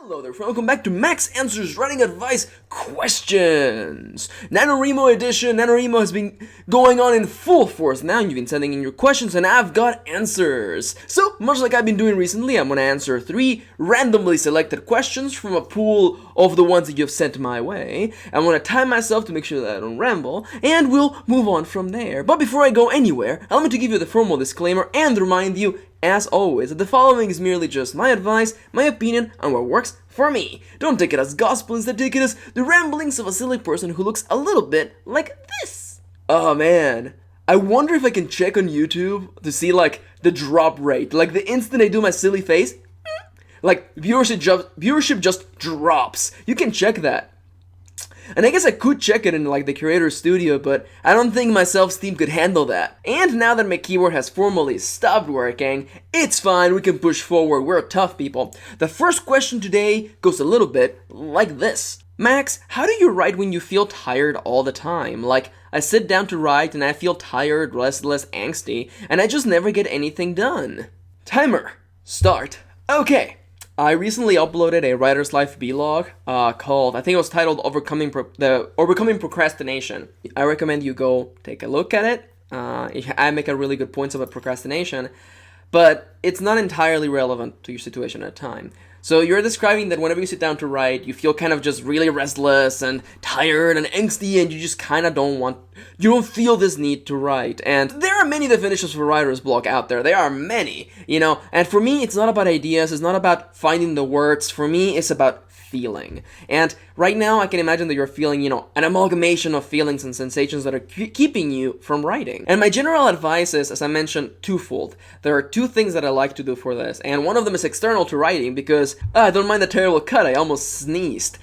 Hello there, welcome back to Max Answers Writing Advice Questions! NaNoWriMo edition. NaNoWriMo has been going on in full force now. You've been sending in your questions and I've got answers. So, much like I've been doing recently, I'm going to answer 3 randomly selected questions from a pool of the ones that you've sent my way. I'm going to time myself to make sure that I don't ramble, and we'll move on from there. But before I go anywhere, allow me to give you the formal disclaimer and remind you, as always, that the following is merely just my advice, my opinion, and what works for me. Don't take it as gospel, instead take it as the ramblings of a silly person who looks a little bit like this. Oh man, I wonder if I can check on YouTube to see like the drop rate. Like the instant I do my silly face, like viewership just drops. You can check that. And I guess I could check it in like the Creator Studio, but I don't think my self-esteem could handle that. And now that my keyboard has formally stopped working, it's fine, we can push forward, we're tough people. The first question today goes a little bit like this. Max, how do you write when you feel tired all the time? Like, I sit down to write and I feel tired, restless, angsty, and I just never get anything done. Timer, start. Okay. I recently uploaded a Writer's Life vlog called, I think it was titled Overcoming Procrastination. I recommend you go take a look at it. I make a really good points about procrastination, but it's not entirely relevant to your situation at the time. So you're describing that whenever you sit down to write, you feel kind of just really restless and tired and angsty, and you just kind of you don't feel this need to write. And there are many definitions for writer's block out there. There are many, and for me, it's not about ideas, it's not about finding the words. For me, it's about feeling. And right now, I can imagine that you're feeling, an amalgamation of feelings and sensations that are keeping you from writing. And my general advice is, as I mentioned, twofold. There are 2 things that I like to do for this, and one of them is external to writing because, I don't mind the terrible cut, I almost sneezed.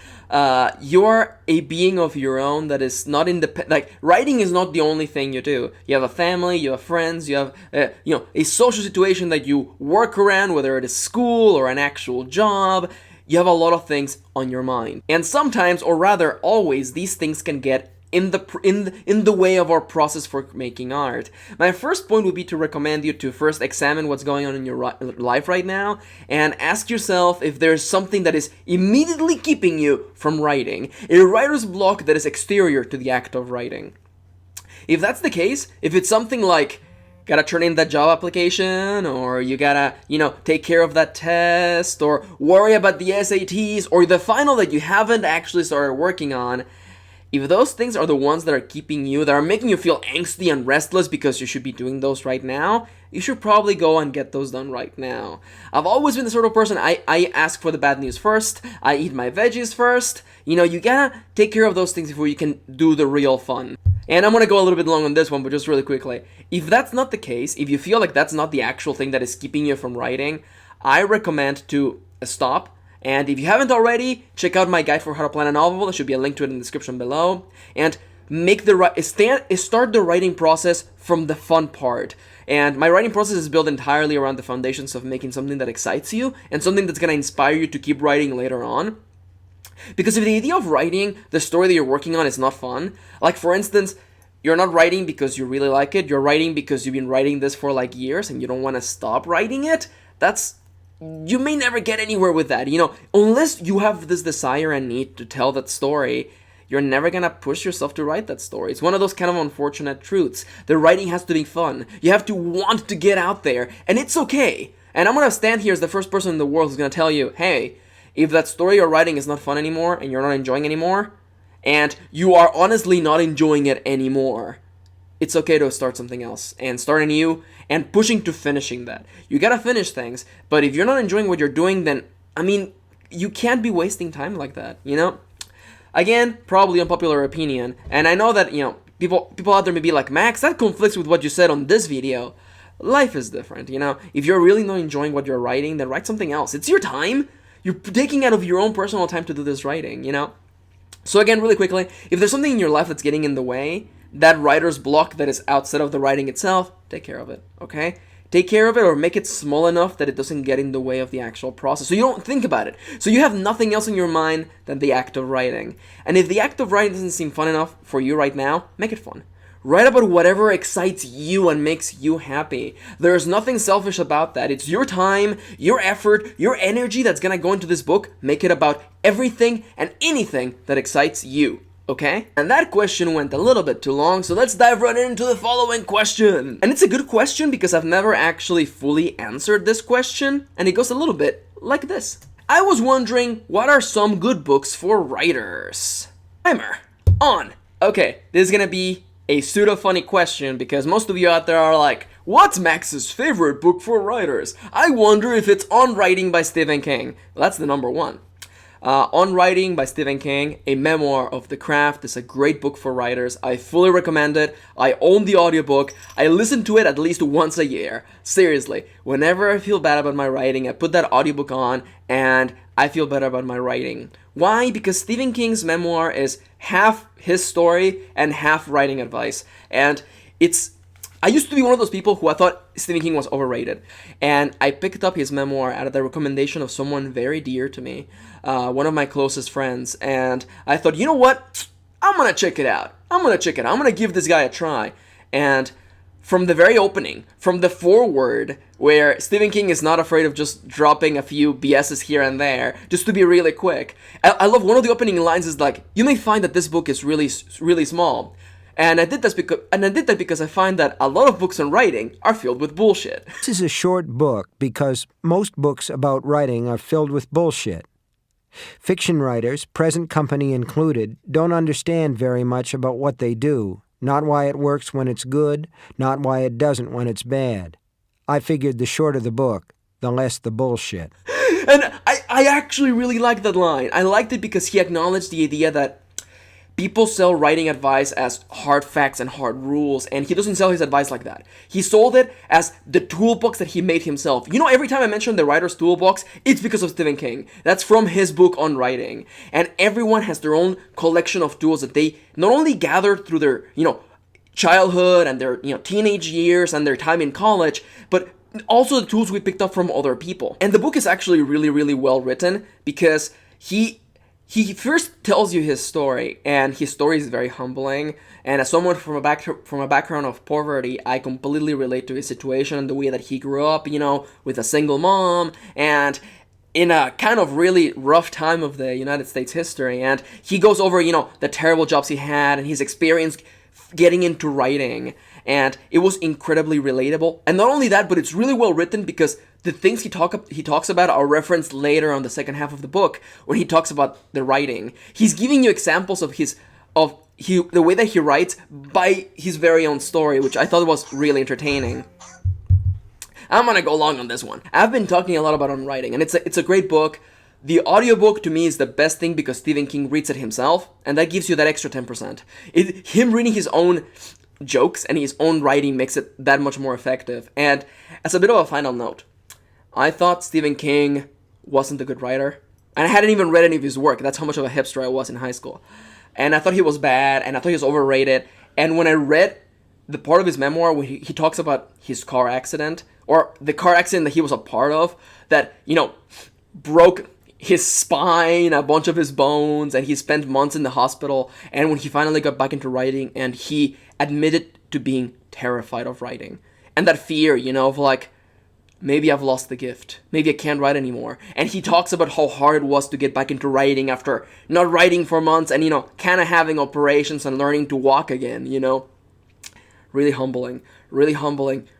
You're a being of your own that is not independent. Like, writing is not the only thing you do. You have a family, you have friends, you have, a social situation that you work around, whether it is school or an actual job. You have a lot of things on your mind. And sometimes, or rather always, these things can get in the way of our process for making art. My first point would be to recommend you to first examine what's going on in your life right now and ask yourself if there's something that is immediately keeping you from writing, a writer's block that is exterior to the act of writing. If that's the case, if it's something like gotta turn in that job application, or you gotta, take care of that test, or worry about the SATs, or the final that you haven't actually started working on, if those things are the ones that are keeping you, that are making you feel angsty and restless because you should be doing those right now, you should probably go and get those done right now. I've always been the sort of person, I ask for the bad news first, I eat my veggies first, you gotta take care of those things before you can do the real fun. And I'm gonna go a little bit long on this one, but just really quickly. If that's not the case, if you feel like that's not the actual thing that is keeping you from writing, I recommend to stop. And if you haven't already, check out my guide for how to plan a novel. There should be a link to it in the description below. And start the writing process from the fun part. And my writing process is built entirely around the foundations of making something that excites you and something that's gonna inspire you to keep writing later on. Because if the idea of writing the story that you're working on is not fun, like for instance, you're not writing because you really like it, you're writing because you've been writing this for like years and you don't want to stop writing it, you may never get anywhere with that, unless you have this desire and need to tell that story, you're never gonna push yourself to write that story. It's one of those kind of unfortunate truths. The writing has to be fun. You have to want to get out there, and it's okay. And I'm gonna stand here as the first person in the world who's gonna tell you, hey, if that story you're writing is not fun anymore and you're not enjoying anymore, and you are honestly not enjoying it anymore, it's okay to start something else and start anew and pushing to finishing that. You gotta finish things, but if you're not enjoying what you're doing, then, you can't be wasting time like that, Again, probably unpopular opinion, and I know that, people out there may be like, Max, that conflicts with what you said on this video. Life is different, If you're really not enjoying what you're writing, then write something else. It's your time. You're taking out of your own personal time to do this writing, So again, really quickly, if there's something in your life that's getting in the way, that writer's block that is outside of the writing itself, take care of it, okay? Take care of it or make it small enough that it doesn't get in the way of the actual process. So you don't think about it. So you have nothing else in your mind than the act of writing. And if the act of writing doesn't seem fun enough for you right now, make it fun. Write about whatever excites you and makes you happy. There's nothing selfish about that. It's your time, your effort, your energy that's gonna go into this book. Make it about everything and anything that excites you. Okay? And that question went a little bit too long, so let's dive right into the following question. And it's a good question because I've never actually fully answered this question, and it goes a little bit like this. I was wondering, what are some good books for writers? Timer on. Okay, this is gonna be a pseudo-funny question because most of you out there are like, what's Max's favorite book for writers? I wonder if it's On Writing by Stephen King. Well, that's the number one. On Writing by Stephen King, a memoir of the craft, is a great book for writers. I fully recommend it. I own the audiobook. I listen to it at least once a year. Seriously, whenever I feel bad about my writing, I put that audiobook on and I feel better about my writing. Why? Because Stephen King's memoir is half his story and half writing advice. And I used to be one of those people who I thought Stephen King was overrated. And I picked up his memoir out of the recommendation of someone very dear to me, one of my closest friends. And I thought, you know what? I'm going to check it out. I'm going to give this guy a try. And from the very opening, from the foreword, where Stephen King is not afraid of just dropping a few BSs here and there, just to be really quick. I love one of the opening lines is like, you may find that this book is really, really small. And I did that because I find that a lot of books on writing are filled with bullshit. This is a short book because most books about writing are filled with bullshit. Fiction writers, present company included, don't understand very much about what they do, not why it works when it's good, not why it doesn't when it's bad. I figured the shorter the book, the less the bullshit. And I actually really liked that line. I liked it because he acknowledged the idea that people sell writing advice as hard facts and hard rules, and he doesn't sell his advice like that. He sold it as the toolbox that he made himself. You know, every time I mention the writer's toolbox, it's because of Stephen King. That's from his book On Writing. And everyone has their own collection of tools that they not only gathered through their, childhood and their, teenage years and their time in college, but also the tools we picked up from other people. And the book is actually really, really well written because he first tells you his story, and his story is very humbling. And as someone from a background of poverty, I completely relate to his situation and the way that he grew up, with a single mom and in a kind of really rough time of the United States history. And he goes over, the terrible jobs he had and his experience getting into writing. And it was incredibly relatable. And not only that, but it's really well written because the things he talks about are referenced later on the second half of the book when he talks about the writing. He's giving you examples of the way that he writes by his very own story, which I thought was really entertaining. I'm gonna go long on this one. I've been talking a lot about On Writing, and it's a great book. The audiobook to me is the best thing because Stephen King reads it himself, and that gives you that extra 10%. Him reading his own jokes and his own writing makes it that much more effective. And as a bit of a final note, I thought Stephen King wasn't a good writer, and I hadn't even read any of his work. That's how much of a hipster I was in high school. And I thought he was bad, and I thought he was overrated. And when I read the part of his memoir where he talks about his car accident, or the car accident that he was a part of, that, broke his spine, a bunch of his bones, and he spent months in the hospital. And when he finally got back into writing, and he admitted to being terrified of writing. And that fear, of like, maybe I've lost the gift. Maybe I can't write anymore. And he talks about how hard it was to get back into writing after not writing for months and, kind of having operations and learning to walk again, Really humbling,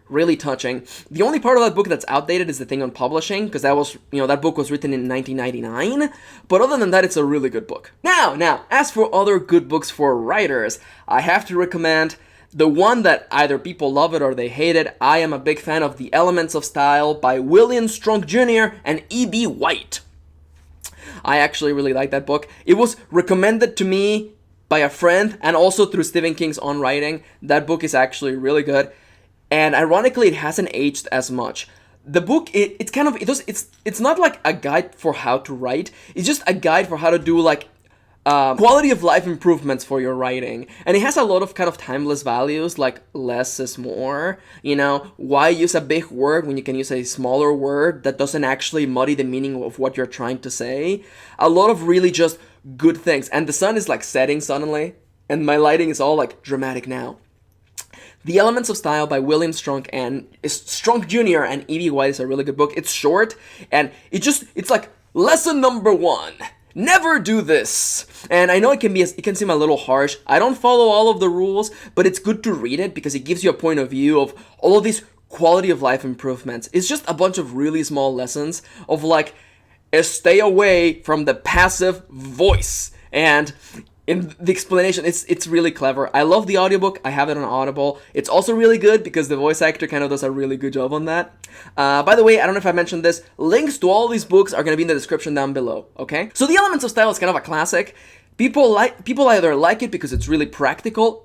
really touching. The only part of that book that's outdated is the thing on publishing, because that book was written in 1999. But other than that, it's a really good book. Now, as for other good books for writers, I have to recommend the one that either people love it or they hate it. I am a big fan of The Elements of Style by William Strunk Jr. and E.B. White. I actually really like that book. It was recommended to me by a friend and also through Stephen King's On Writing. That book is actually really good. And ironically, it hasn't aged as much. The book, it's not like a guide for how to write. It's just a guide for how to do quality of life improvements for your writing. And it has a lot of kind of timeless values, like less is more. Why use a big word when you can use a smaller word that doesn't actually muddy the meaning of what you're trying to say? A lot of really just good things. And the sun is setting suddenly, and my lighting is all dramatic now. The Elements of Style by William Strunk and Strunk Jr. and E.B. White is a really good book. It's short, and it's like lesson number 1. Never do this. And I know it can seem a little harsh. I don't follow all of the rules, but it's good to read it because it gives you a point of view of all of these quality of life improvements. It's just a bunch of really small lessons of like, stay away from the passive voice. And in the explanation, it's really clever. I love the audiobook. I have it on Audible. It's also really good because the voice actor kind of does a really good job on that. By the way, I don't know if I mentioned this. Links to all these books are going to be in the description down below, okay? So The Elements of Style is kind of a classic. People either like it because it's really practical.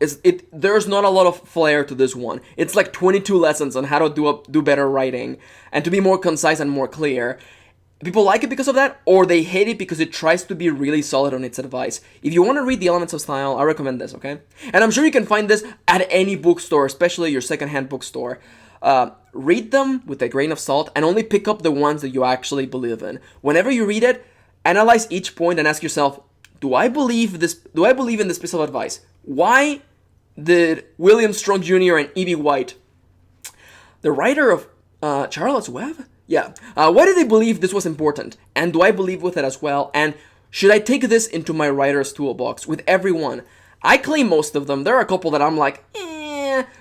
There's not a lot of flair to this one. It's like 22 lessons on how to do better writing and to be more concise and more clear. People like it because of that, or they hate it because it tries to be really solid on its advice. If you want to read The Elements of Style, I recommend this, okay? And I'm sure you can find this at any bookstore, especially your secondhand bookstore. Read them with a grain of salt and only pick up the ones that you actually believe in. Whenever you read it, analyze each point and ask yourself, do I believe in this piece of advice? Why did William Strunk Jr. and E.B. White, the writer of Charlotte's Web? Yeah. Why do they believe this was important? And do I believe with it as well? And should I take this into my writer's toolbox with everyone? I claim most of them. There are a couple that I'm like,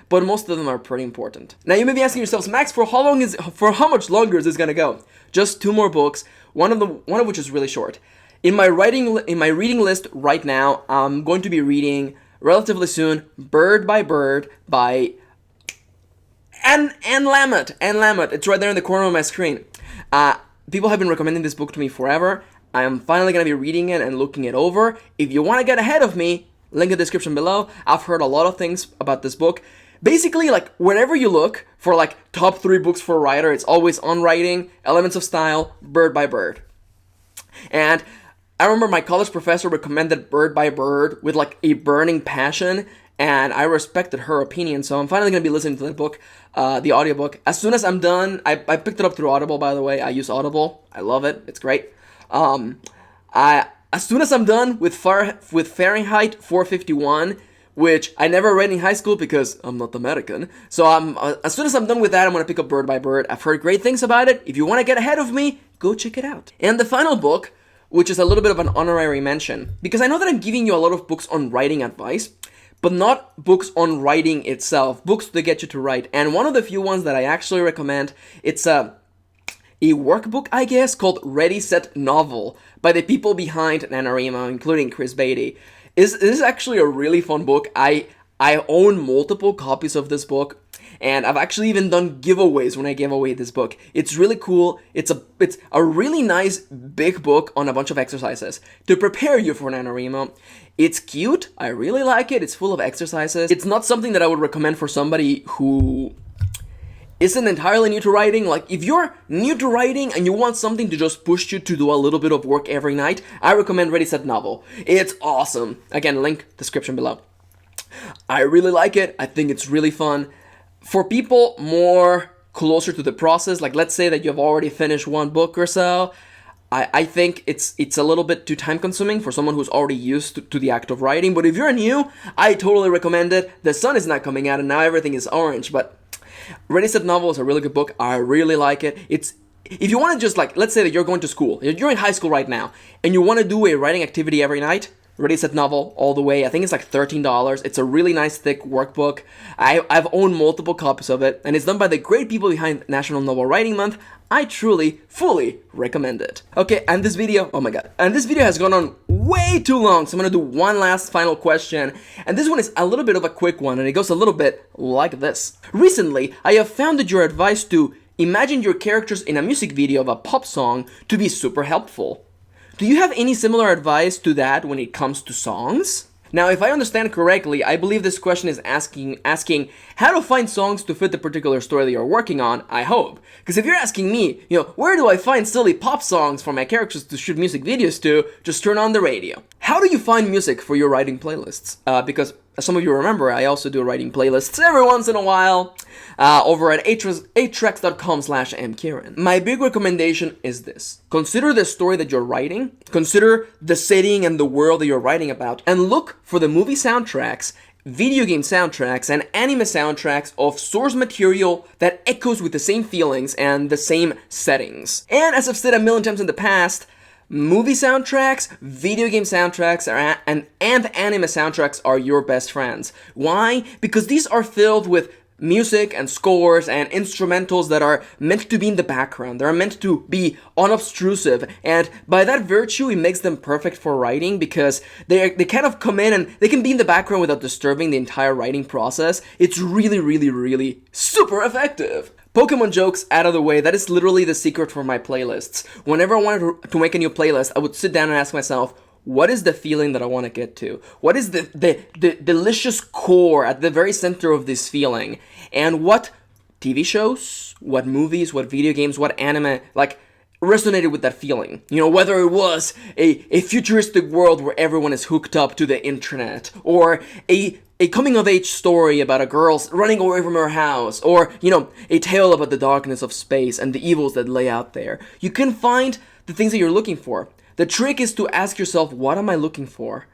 but most of them are pretty important. Now you may be asking yourselves, Max, for how much longer is this gonna go? Just 2 more books. One of which is really short. In my reading list right now, I'm going to be reading relatively soon Bird by Bird by Anne Lamott. It's right there in the corner of my screen. People have been recommending this book to me forever. I am finally going to be reading it and looking it over. If you want to get ahead of me, link in the description below. I've heard a lot of things about this book. Basically, like, wherever you look for, like, top 3 books for a writer, it's always on writing, Elements of Style, Bird by Bird. And I remember my college professor recommended Bird by Bird with, like, a burning passion, and I respected her opinion, so I'm finally going to be listening to the book, the audiobook. As soon as I'm done, I picked it up through Audible, by the way. I use Audible. I love it. It's great. As soon as I'm done with Fahrenheit 451, which I never read in high school because I'm not American, so as soon as I'm done with that, I'm going to pick up Bird by Bird. I've heard great things about it. If you want to get ahead of me, go check it out. And the final book, which is a little bit of an honorary mention, because I know that I'm giving you a lot of books on writing advice, but not books on writing itself, books to get you to write. And one of the few ones that I actually recommend, it's a workbook, I guess, called Ready, Set, Novel by the people behind NaNoWriMo, including Chris Beatty. This is actually a really fun book. I own multiple copies of this book, and I've actually even done giveaways when I gave away this book. It's really cool. It's a really nice big book on a bunch of exercises to prepare you for NaNoWriMo. It's cute. I really like it. It's full of exercises. It's not something that I would recommend for somebody who isn't entirely new to writing. Like, if you're new to writing and you want something to just push you to do a little bit of work every night, I recommend Ready, Set, Novel. It's awesome. Again, link description below. I really like it. I think it's really fun. For people more closer to the process, like let's say that you've already finished one book or so, I think it's a little bit too time consuming for someone who's already used to the act of writing. But if you're new, I totally recommend it. The sun is not coming out and now everything is orange, but Ready, Set, Novel is a really good book. I really like it. If you want to just, like, let's say that you're going to school, you're in high school right now, and you want to do a writing activity every night, Ready, Set, Novel all the way. I think it's like $13. It's a really nice thick workbook. I've owned multiple copies of it, and it's done by the great people behind National Novel Writing Month. I truly, fully recommend it. Okay, and this video, oh my god, and this video has gone on way too long, so I'm gonna do one last final question, and this one is a little bit of a quick one, and it goes a little bit like this. Recently, I have found that your advice to imagine your characters in a music video of a pop song to be super helpful. Do you have any similar advice to that when it comes to songs? Now, if I understand correctly, I believe this question is asking how to find songs to fit the particular story that you're working on, I hope. Because if you're asking me, where do I find silly pop songs for my characters to shoot music videos to, just turn on the radio. How do you find music for your writing playlists? Because as some of you remember, I also do writing playlists every once in a while over at 8tracks.com/mkirin. My big recommendation is this. Consider the story that you're writing, consider the setting and the world that you're writing about, and look for the movie soundtracks video game soundtracks and anime soundtracks of source material that echoes with the same feelings and the same settings. And as I've said a million times in the past, movie soundtracks, video game soundtracks, and anime soundtracks are your best friends. Why? Because these are filled with music and scores and instrumentals that are meant to be in the background. They're meant to be unobtrusive, and by that virtue, it makes them perfect for writing because they kind of come in and they can be in the background without disturbing the entire writing process. It's really, really, really super effective. Pokemon jokes out of the way, that is literally the secret for my playlists. Whenever I wanted to make a new playlist, I would sit down and ask myself, what is the feeling that I want to get to? What is the delicious core at the very center of this feeling? And what TV shows, what movies, what video games, what anime, like, resonated with that feeling? You know, whether it was a futuristic world where everyone is hooked up to the internet, or a coming-of-age story about a girl running away from her house, or, you know, a tale about the darkness of space and the evils that lay out there. You can find the things that you're looking for. The trick is to ask yourself, what am I looking for?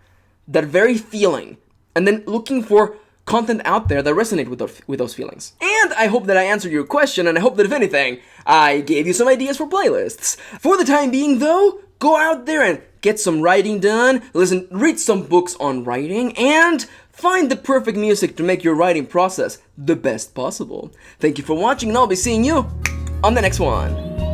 That very feeling. And then looking for content out there that resonate with those feelings. And I hope that I answered your question, and I hope that if anything, I gave you some ideas for playlists. For the time being though, go out there and get some writing done, read some books on writing, and find the perfect music to make your writing process the best possible. Thank you for watching, and I'll be seeing you on the next one.